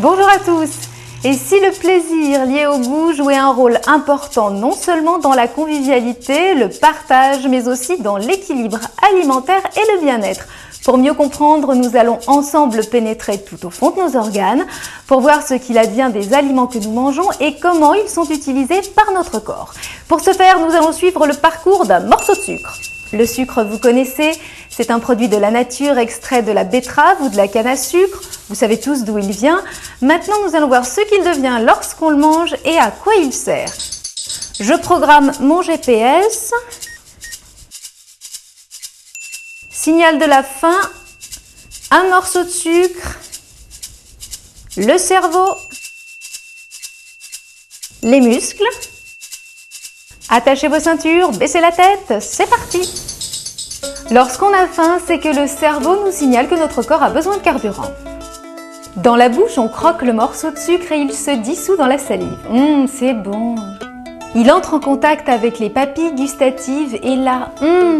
Bonjour à tous! Et si le plaisir lié au goût jouait un rôle important non seulement dans la convivialité, le partage, mais aussi dans l'équilibre alimentaire et le bien-être? Pour mieux comprendre, nous allons ensemble pénétrer tout au fond de nos organes pour voir ce qu'il advient des aliments que nous mangeons et comment ils sont utilisés par notre corps. Pour ce faire, nous allons suivre le parcours d'un morceau de sucre. Le sucre, vous connaissez, c'est un produit de la nature extrait de la betterave ou de la canne à sucre. Vous savez tous d'où il vient. Maintenant, nous allons voir ce qu'il devient lorsqu'on le mange et à quoi il sert. Je programme mon GPS. Signal de la faim, un morceau de sucre, le cerveau, les muscles. Attachez vos ceintures, baissez la tête, c'est parti! Lorsqu'on a faim, c'est que le cerveau nous signale que notre corps a besoin de carburant. Dans la bouche, on croque le morceau de sucre et il se dissout dans la salive. C'est bon! Il entre en contact avec les papilles gustatives et là,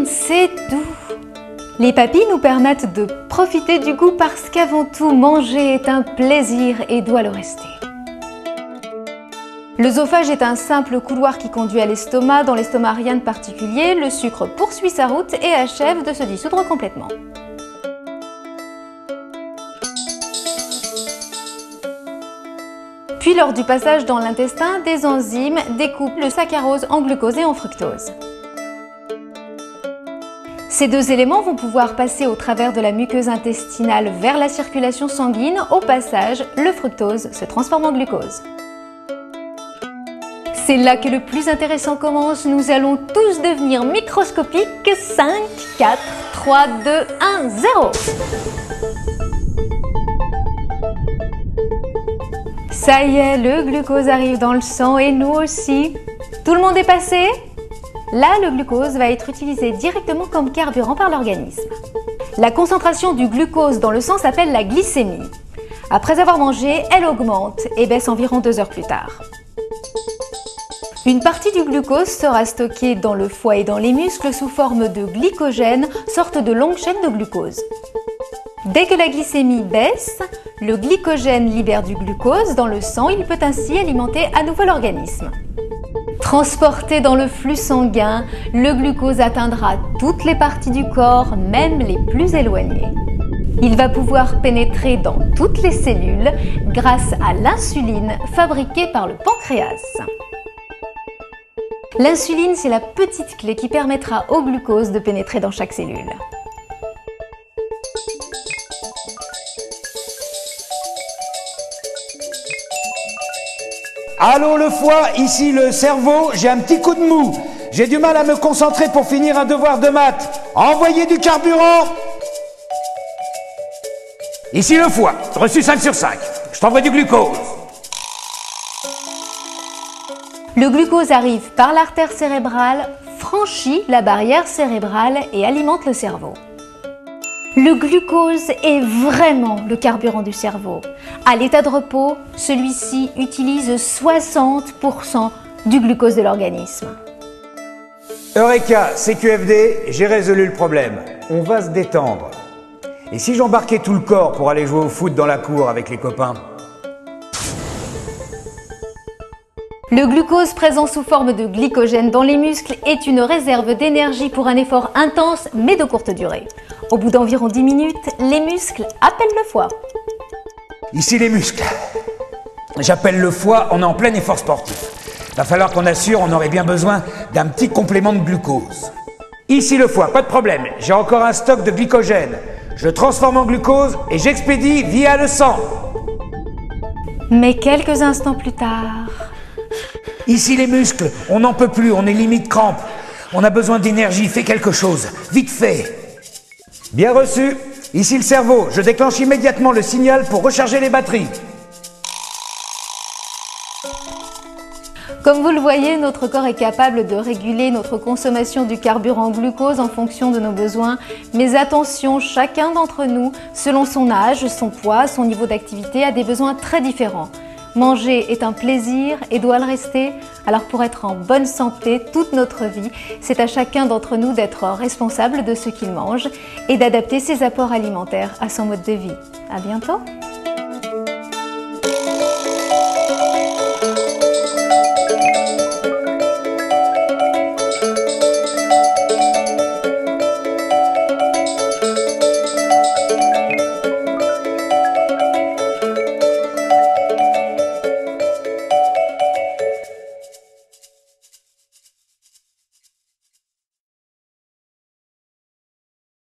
c'est doux! Les papilles nous permettent de profiter du goût parce qu'avant tout, manger est un plaisir et doit le rester. L'œsophage est un simple couloir qui conduit à l'estomac. Dans l'estomac, rien de particulier. Le sucre poursuit sa route et achève de se dissoudre complètement. Puis, lors du passage dans l'intestin, des enzymes découpent le saccharose en glucose et en fructose. Ces deux éléments vont pouvoir passer au travers de la muqueuse intestinale vers la circulation sanguine. Au passage, le fructose se transforme en glucose. C'est là que le plus intéressant commence. Nous allons tous devenir microscopiques. 5, 4, 3, 2, 1, 0. Ça y est, le glucose arrive dans le sang et nous aussi. Tout le monde est passé? Là, le glucose va être utilisé directement comme carburant par l'organisme. La concentration du glucose dans le sang s'appelle la glycémie. Après avoir mangé, elle augmente et baisse environ 2 heures plus tard. Une partie du glucose sera stockée dans le foie et dans les muscles sous forme de glycogène, sorte de longue chaîne de glucose. Dès que la glycémie baisse, le glycogène libère du glucose dans le sang, il peut ainsi alimenter à nouveau l'organisme. Transporté dans le flux sanguin, le glucose atteindra toutes les parties du corps, même les plus éloignées. Il va pouvoir pénétrer dans toutes les cellules grâce à l'insuline fabriquée par le pancréas. L'insuline, c'est la petite clé qui permettra au glucose de pénétrer dans chaque cellule. Allô le foie, ici le cerveau, j'ai un petit coup de mou. J'ai du mal à me concentrer pour finir un devoir de maths. Envoyez du carburant. Ici le foie, reçu 5 sur 5. Je t'envoie du glucose. Le glucose arrive par l'artère cérébrale, franchit la barrière cérébrale et alimente le cerveau. Le glucose est vraiment le carburant du cerveau. À l'état de repos, celui-ci utilise 60% du glucose de l'organisme. Eureka, CQFD, j'ai résolu le problème. On va se détendre. Et si j'embarquais tout le corps pour aller jouer au foot dans la cour avec les copains? Le glucose présent sous forme de glycogène dans les muscles est une réserve d'énergie pour un effort intense mais de courte durée. Au bout d'environ 10 minutes, les muscles appellent le foie. Ici les muscles. J'appelle le foie, on est en plein effort sportif. Va falloir qu'on assure, on aurait bien besoin d'un petit complément de glucose. Ici le foie, pas de problème, j'ai encore un stock de glycogène. Je le transforme en glucose et j'expédie via le sang. Mais quelques instants plus tard... Ici les muscles, on n'en peut plus, on est limite crampe. On a besoin d'énergie, fais quelque chose, vite fait. Bien reçu. Ici le cerveau, je déclenche immédiatement le signal pour recharger les batteries. Comme vous le voyez, notre corps est capable de réguler notre consommation du carburant glucose en fonction de nos besoins. Mais attention, chacun d'entre nous, selon son âge, son poids, son niveau d'activité, a des besoins très différents. Manger est un plaisir et doit le rester. Alors pour être en bonne santé toute notre vie, c'est à chacun d'entre nous d'être responsable de ce qu'il mange et d'adapter ses apports alimentaires à son mode de vie. À bientôt!